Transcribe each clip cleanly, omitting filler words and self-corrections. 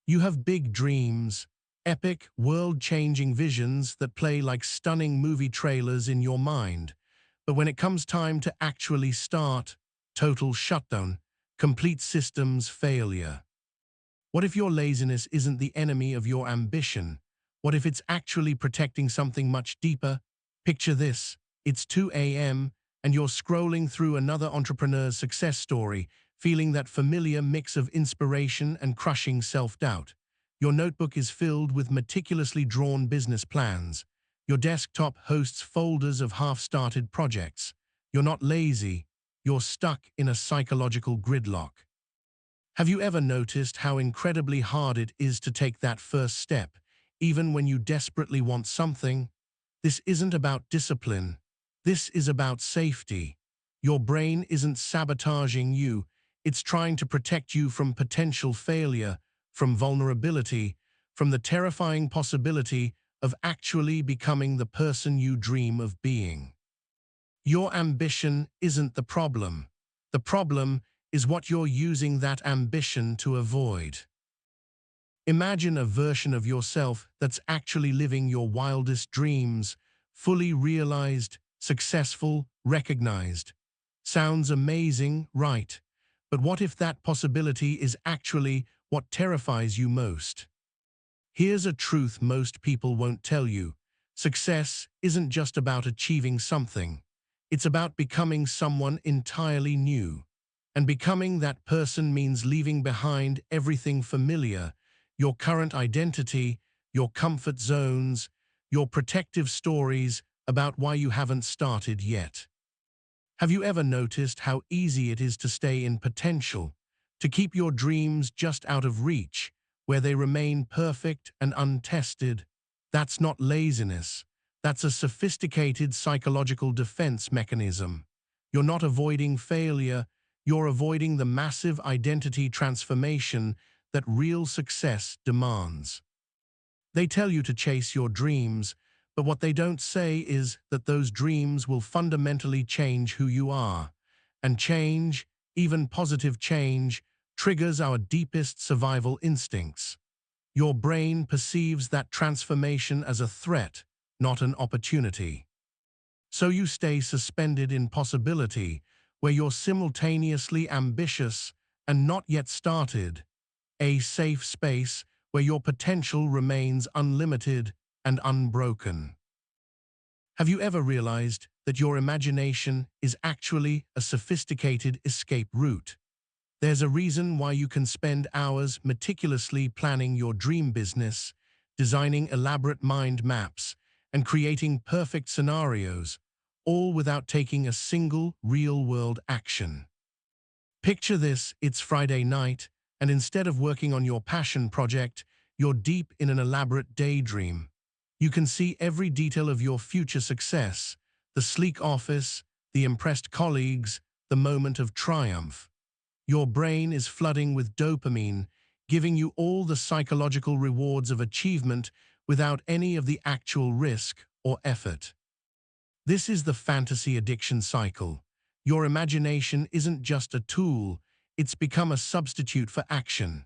You have big dreams, epic, world-changing visions that play like stunning movie trailers in your mind. But when it comes time to actually start, total shutdown, complete systems failure. What if your laziness isn't the enemy of your ambition? What if it's actually protecting something much deeper? Picture this, it's 2 a.m. and you're scrolling through another entrepreneur's success story, feeling that familiar mix of inspiration and crushing self-doubt. Your notebook is filled with meticulously drawn business plans. Your desktop hosts folders of half-started projects. You're not lazy, you're stuck in a psychological gridlock. Have you ever noticed how incredibly hard it is to take that first step, even when you desperately want something? This isn't about discipline. This is about safety. Your brain isn't sabotaging you. It's trying to protect you from potential failure, from vulnerability, from the terrifying possibility of actually becoming the person you dream of being. Your ambition isn't the problem. The problem is what you're using that ambition to avoid. Imagine a version of yourself that's actually living your wildest dreams, fully realized, successful, recognized. Sounds amazing, right? But what if that possibility is actually what terrifies you most? Here's a truth most people won't tell you. Success isn't just about achieving something. It's about becoming someone entirely new. And becoming that person means leaving behind everything familiar, your current identity, your comfort zones, your protective stories about why you haven't started yet. Have you ever noticed how easy it is to stay in potential, to keep your dreams just out of reach, where they remain perfect and untested? That's not laziness. That's a sophisticated psychological defense mechanism. You're not avoiding failure, you're avoiding the massive identity transformation that real success demands. They tell you to chase your dreams, but what they don't say is that those dreams will fundamentally change who you are. And change, even positive change, triggers our deepest survival instincts. Your brain perceives that transformation as a threat, not an opportunity. So you stay suspended in possibility, where you're simultaneously ambitious and not yet started, a safe space where your potential remains unlimited and unbroken. Have you ever realized that your imagination is actually a sophisticated escape route? There's a reason why you can spend hours meticulously planning your dream business, designing elaborate mind maps, and creating perfect scenarios, all without taking a single real-world action. Picture this, it's Friday night, and instead of working on your passion project, you're deep in an elaborate daydream. You can see every detail of your future success, the sleek office, the impressed colleagues, the moment of triumph. Your brain is flooding with dopamine, giving you all the psychological rewards of achievement without any of the actual risk or effort. This is the fantasy addiction cycle. Your imagination isn't just a tool, it's become a substitute for action.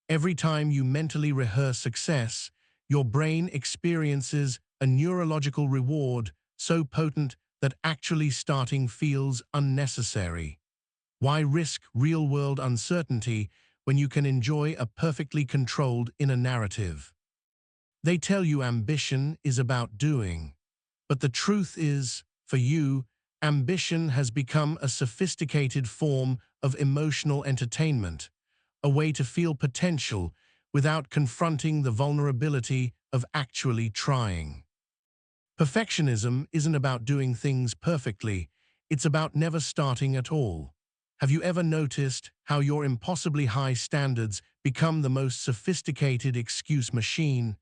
Every time you mentally rehearse success, your brain experiences a neurological reward so potent that actually starting feels unnecessary. Why risk real-world uncertainty when you can enjoy a perfectly controlled inner narrative? They tell you ambition is about doing. But the truth is, for you, ambition has become a sophisticated form of emotional entertainment, a way to feel potential without confronting the vulnerability of actually trying. Perfectionism isn't about doing things perfectly, it's about never starting at all. Have you ever noticed how your impossibly high standards become the most sophisticated excuse machine?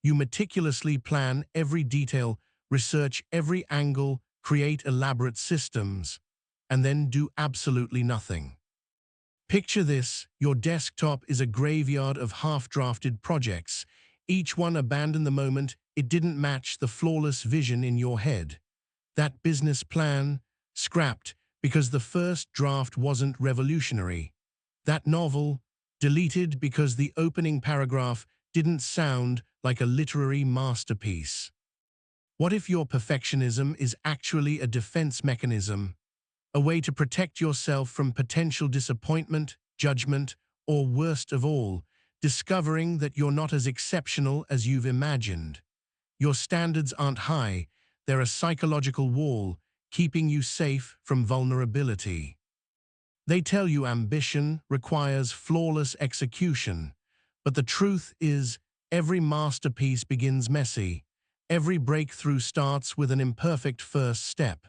You meticulously plan every detail, research every angle, create elaborate systems, and then do absolutely nothing. Picture this, your desktop is a graveyard of half-drafted projects, each one abandoned the moment it didn't match the flawless vision in your head. That business plan, scrapped because the first draft wasn't revolutionary. That novel, deleted because the opening paragraph didn't sound like a literary masterpiece. What if your perfectionism is actually a defense mechanism, a way to protect yourself from potential disappointment, judgment, or worst of all, discovering that you're not as exceptional as you've imagined? Your standards aren't high, they're a psychological wall, keeping you safe from vulnerability. They tell you ambition requires flawless execution, but the truth is, every masterpiece begins messy. Every breakthrough starts with an imperfect first step.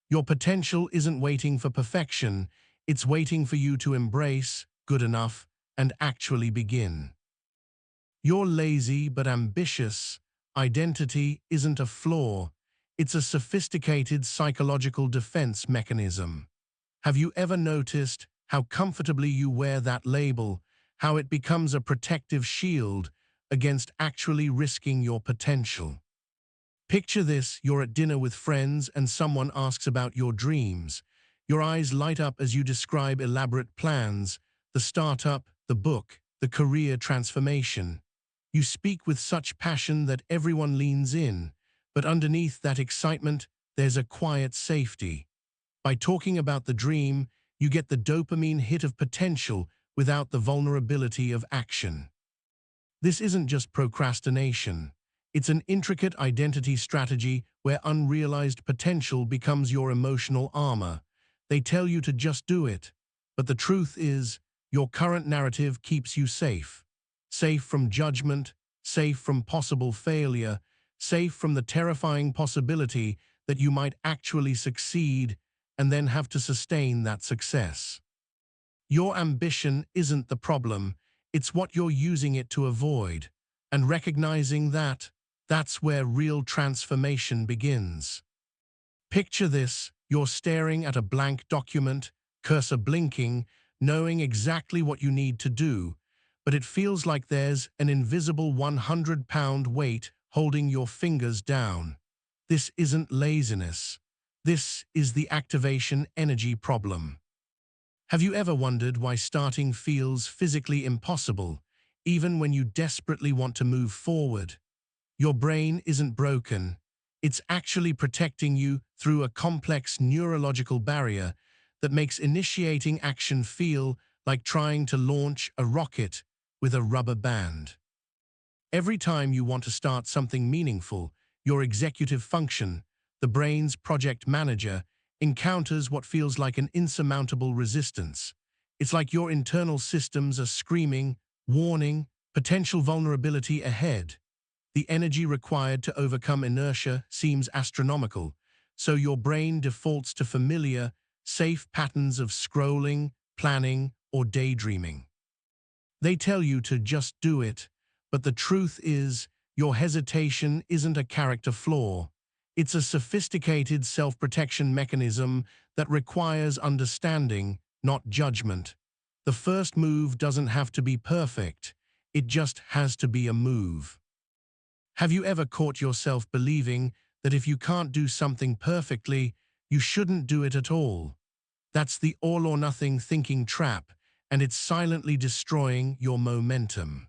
Your potential isn't waiting for perfection, it's waiting for you to embrace good enough and actually begin. Your lazy but ambitious identity isn't a flaw, it's a sophisticated psychological defense mechanism. Have you ever noticed how comfortably you wear that label, how it becomes a protective shield against actually risking your potential? Picture this: you're at dinner with friends and someone asks about your dreams. Your eyes light up as you describe elaborate plans, the startup, the book, the career transformation. You speak with such passion that everyone leans in, but underneath that excitement, there's a quiet safety. By talking about the dream, you get the dopamine hit of potential without the vulnerability of action. This isn't just procrastination. It's an intricate identity strategy where unrealized potential becomes your emotional armor. They tell you to just do it, but the truth is, your current narrative keeps you safe. Safe from judgment, safe from possible failure, safe from the terrifying possibility that you might actually succeed and then have to sustain that success. Your ambition isn't the problem, it's what you're using it to avoid. And recognizing that, that's where real transformation begins. Picture this: you're staring at a blank document, cursor blinking, knowing exactly what you need to do, but it feels like there's an invisible 100-pound weight holding your fingers down. This isn't laziness. This is the activation energy problem. Have you ever wondered why starting feels physically impossible, even when you desperately want to move forward? Your brain isn't broken. It's actually protecting you through a complex neurological barrier that makes initiating action feel like trying to launch a rocket with a rubber band. Every time you want to start something meaningful, your executive function, the brain's project manager, encounters what feels like an insurmountable resistance. It's like your internal systems are screaming, warning, potential vulnerability ahead. The energy required to overcome inertia seems astronomical, so your brain defaults to familiar, safe patterns of scrolling, planning, or daydreaming. They tell you to just do it, but the truth is, your hesitation isn't a character flaw. It's a sophisticated self-protection mechanism that requires understanding, not judgment. The first move doesn't have to be perfect. It just has to be a move. Have you ever caught yourself believing that if you can't do something perfectly, you shouldn't do it at all? That's the all-or-nothing thinking trap, and it's silently destroying your momentum.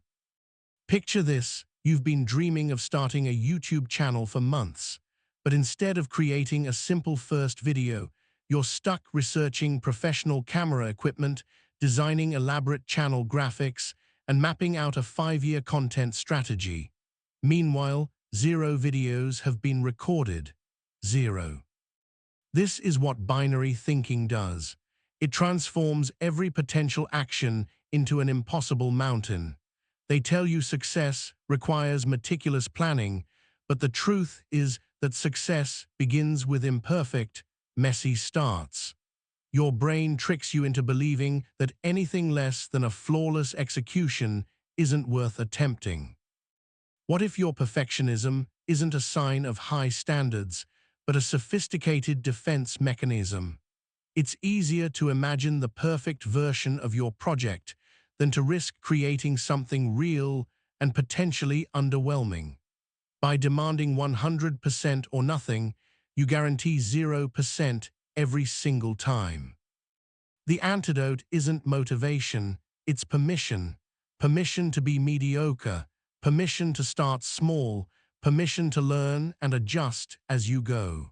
Picture this: you've been dreaming of starting a YouTube channel for months, but instead of creating a simple first video, you're stuck researching professional camera equipment, designing elaborate channel graphics, and mapping out a 5-year content strategy. Meanwhile, 0 videos have been recorded. 0. This is what binary thinking does. It transforms every potential action into an impossible mountain. They tell you success requires meticulous planning, but the truth is that success begins with imperfect, messy starts. Your brain tricks you into believing that anything less than a flawless execution isn't worth attempting. What if your perfectionism isn't a sign of high standards, but a sophisticated defense mechanism? It's easier to imagine the perfect version of your project than to risk creating something real and potentially underwhelming. By demanding 100% or nothing, you guarantee 0% every single time. The antidote isn't motivation, It's permission. Permission to be mediocre. Permission to start small. Permission to learn and adjust as you go.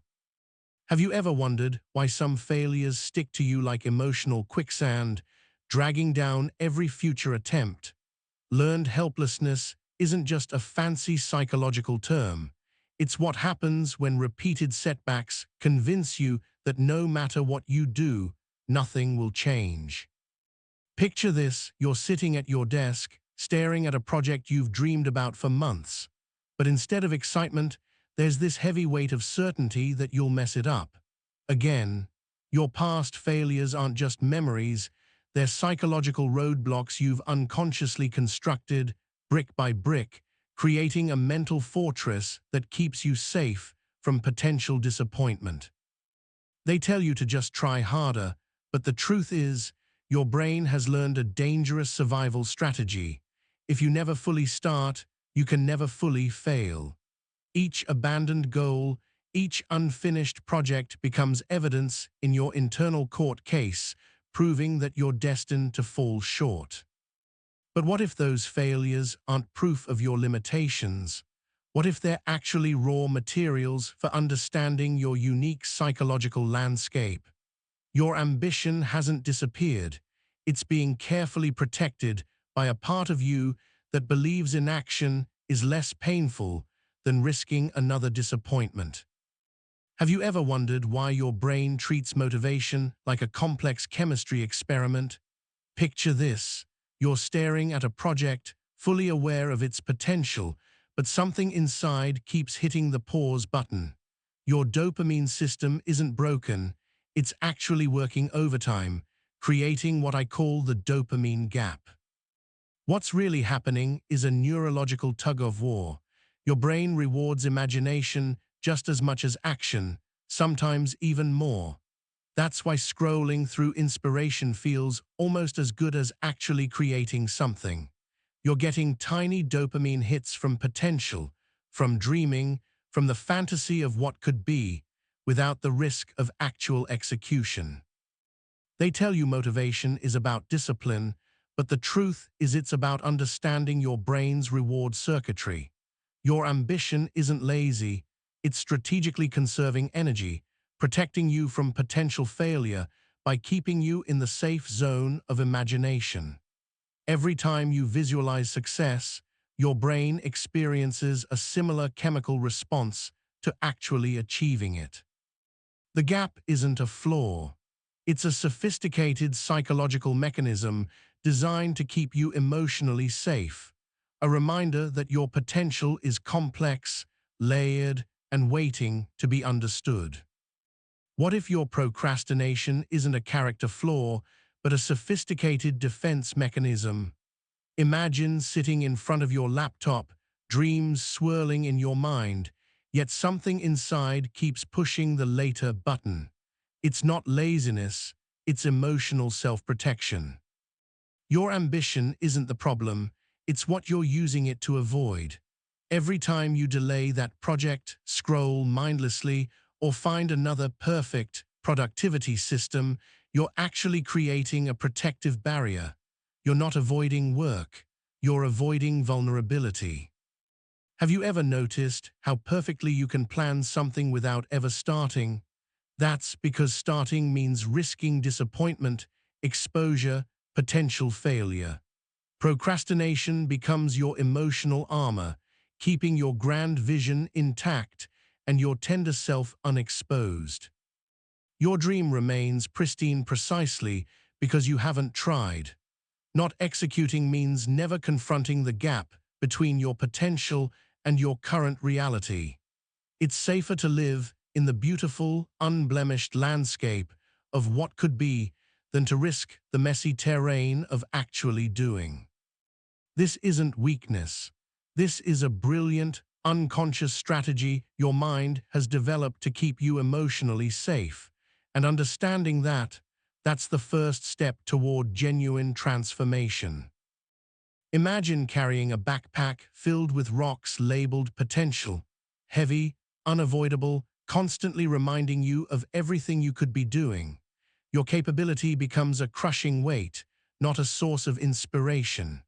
Have you ever wondered why some failures stick to you like emotional quicksand, dragging down every future attempt? Learned helplessness isn't just a fancy psychological term. It's what happens when repeated setbacks convince you that no matter what you do, nothing will change. Picture this: you're sitting at your desk, staring at a project you've dreamed about for months. But instead of excitement, there's this heavy weight of certainty that you'll mess it up. Again, your past failures aren't just memories, they're psychological roadblocks you've unconsciously constructed, brick by brick, creating a mental fortress that keeps you safe from potential disappointment. They tell you to just try harder, but the truth is, your brain has learned a dangerous survival strategy. If you never fully start, you can never fully fail. Each abandoned goal, each unfinished project becomes evidence in your internal court case, proving that you're destined to fall short. But what if those failures aren't proof of your limitations? What if they're actually raw materials for understanding your unique psychological landscape? Your ambition hasn't disappeared. It's being carefully protected by a part of you that believes inaction is less painful than risking another disappointment. Have you ever wondered why your brain treats motivation like a complex chemistry experiment? Picture this: you're staring at a project, fully aware of its potential, but something inside keeps hitting the pause button. Your dopamine system isn't broken, it's actually working overtime, creating what I call the dopamine gap. What's really happening is a neurological tug-of-war. Your brain rewards imagination just as much as action, sometimes even more. That's why scrolling through inspiration feels almost as good as actually creating something. You're getting tiny dopamine hits from potential, from dreaming, from the fantasy of what could be, without the risk of actual execution. They tell you motivation is about discipline, but the truth is it's about understanding your brain's reward circuitry. Your ambition isn't lazy, it's strategically conserving energy, protecting you from potential failure by keeping you in the safe zone of imagination. Every time you visualize success, your brain experiences a similar chemical response to actually achieving it. The gap isn't a flaw. It's a sophisticated psychological mechanism designed to keep you emotionally safe, a reminder that your potential is complex, layered, and waiting to be understood. What if your procrastination isn't a character flaw, but a sophisticated defense mechanism? Imagine sitting in front of your laptop, dreams swirling in your mind, yet something inside keeps pushing the later button. It's not laziness, it's emotional self-protection. Your ambition isn't the problem, it's what you're using it to avoid. Every time you delay that project, scroll mindlessly, or find another perfect productivity system, you're actually creating a protective barrier. You're not avoiding work, you're avoiding vulnerability. Have you ever noticed how perfectly you can plan something without ever starting? That's because starting means risking disappointment, exposure, potential failure. Procrastination becomes your emotional armor, keeping your grand vision intact and your tender self unexposed. Your dream remains pristine precisely because you haven't tried. Not executing means never confronting the gap between your potential and your current reality. It's safer to live in the beautiful, unblemished landscape of what could be than to risk the messy terrain of actually doing. This isn't weakness. This is a brilliant, unconscious strategy your mind has developed to keep you emotionally safe. And understanding that, that's the first step toward genuine transformation. Imagine carrying a backpack filled with rocks labeled potential, heavy, unavoidable, constantly reminding you of everything you could be doing. Your capability becomes a crushing weight, not a source of inspiration.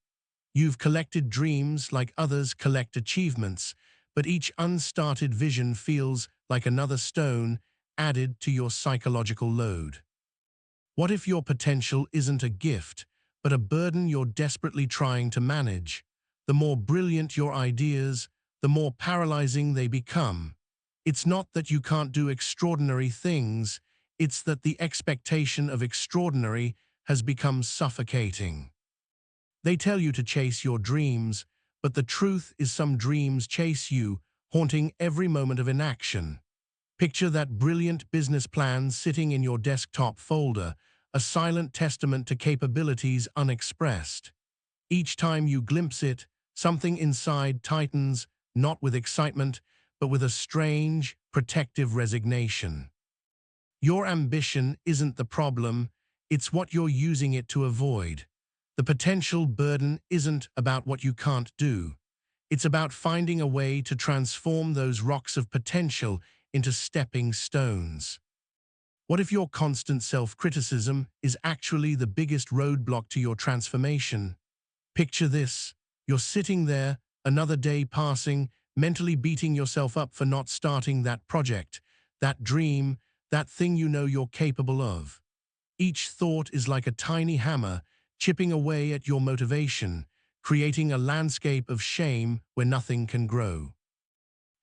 You've collected dreams like others collect achievements, but each unstarted vision feels like another stone added to your psychological load. What if your potential isn't a gift, but a burden you're desperately trying to manage? The more brilliant your ideas, the more paralyzing they become. It's not that you can't do extraordinary things, it's that the expectation of extraordinary has become suffocating. They tell you to chase your dreams, but the truth is some dreams chase you, haunting every moment of inaction. Picture that brilliant business plan sitting in your desktop folder, a silent testament to capabilities unexpressed. Each time you glimpse it, something inside tightens, not with excitement, but with a strange, protective resignation. Your ambition isn't the problem, it's what you're using it to avoid. The potential burden isn't about what you can't do. It's about finding a way to transform those rocks of potential into stepping stones. What if your constant self-criticism is actually the biggest roadblock to your transformation? Picture this. You're sitting there, another day passing, mentally beating yourself up for not starting that project, that dream, that thing you know you're capable of. Each thought is like a tiny hammer, chipping away at your motivation, creating a landscape of shame where nothing can grow.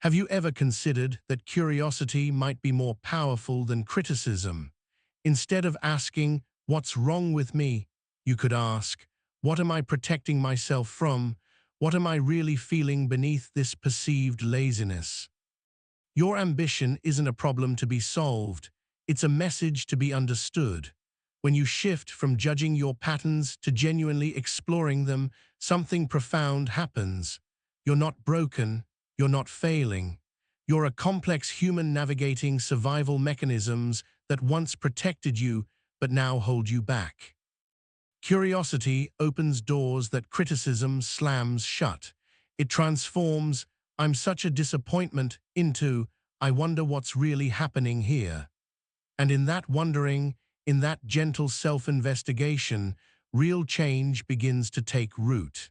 Have you ever considered that curiosity might be more powerful than criticism? Instead of asking, "What's wrong with me?" you could ask, "What am I protecting myself from? What am I really feeling beneath this perceived laziness?" Your ambition isn't a problem to be solved, it's a message to be understood. When you shift from judging your patterns to genuinely exploring them, something profound happens. You're not broken, you're not failing. You're a complex human navigating survival mechanisms that once protected you but now hold you back. Curiosity opens doors that criticism slams shut. It transforms "I'm such a disappointment" into "I wonder what's really happening here." And in that wondering, in that gentle self-investigation, real change begins to take root.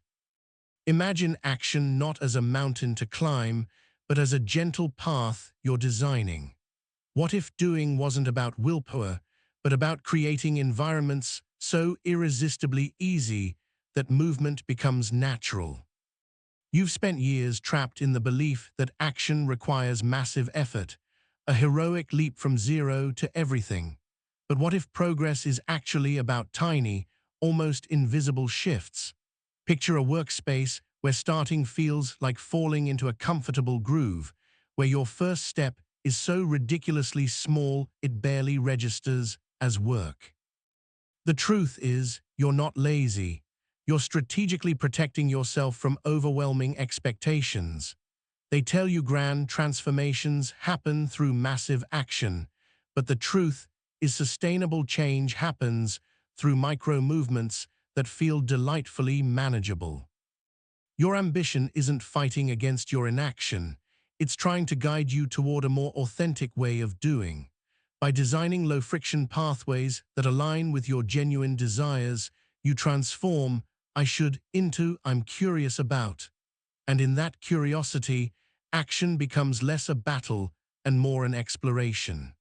Imagine action not as a mountain to climb, but as a gentle path you're designing. What if doing wasn't about willpower, but about creating environments so irresistibly easy that movement becomes natural? You've spent years trapped in the belief that action requires massive effort, a heroic leap from zero to everything. But what if progress is actually about tiny, almost invisible shifts? Picture a workspace where starting feels like falling into a comfortable groove, where your first step is so ridiculously small it barely registers as work. The truth is, you're not lazy. You're strategically protecting yourself from overwhelming expectations. They tell you grand transformations happen through massive action, but the truth is sustainable change happens through micro movements that feel delightfully manageable. Your ambition isn't fighting against your inaction, it's trying to guide you toward a more authentic way of doing. By designing low-friction pathways that align with your genuine desires, you transform "I should" into "I'm curious about." And in that curiosity, action becomes less a battle and more an exploration.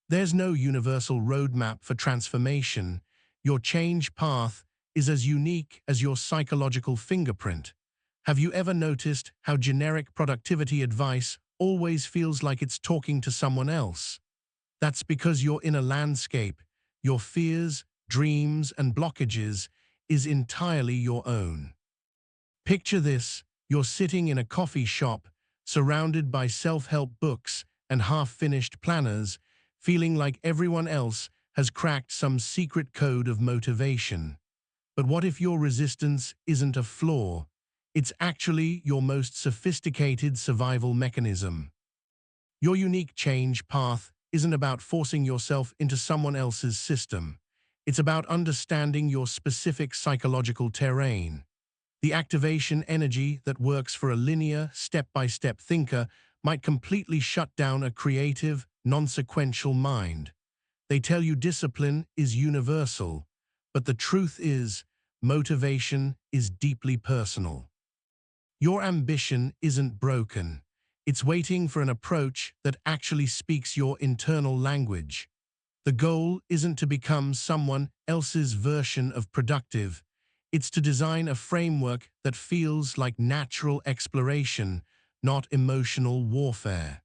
There's no universal roadmap for transformation. Your change path is as unique as your psychological fingerprint. Have you ever noticed how generic productivity advice always feels like it's talking to someone else? That's because your inner landscape, your fears, dreams, and blockages is entirely your own. Picture this: you're sitting in a coffee shop, surrounded by self-help books and half-finished planners, feeling like everyone else has cracked some secret code of motivation. But what if your resistance isn't a flaw? It's actually your most sophisticated survival mechanism. Your unique change path isn't about forcing yourself into someone else's system. It's about understanding your specific psychological terrain. The activation energy that works for a linear, step-by-step thinker might completely shut down a creative, non-sequential mind. They tell you discipline is universal, But the truth is, motivation is deeply personal. Your ambition isn't broken. It's waiting for an approach that actually speaks your internal language. The goal isn't to become someone else's version of productive. It's to design a framework that feels like natural exploration, not emotional warfare.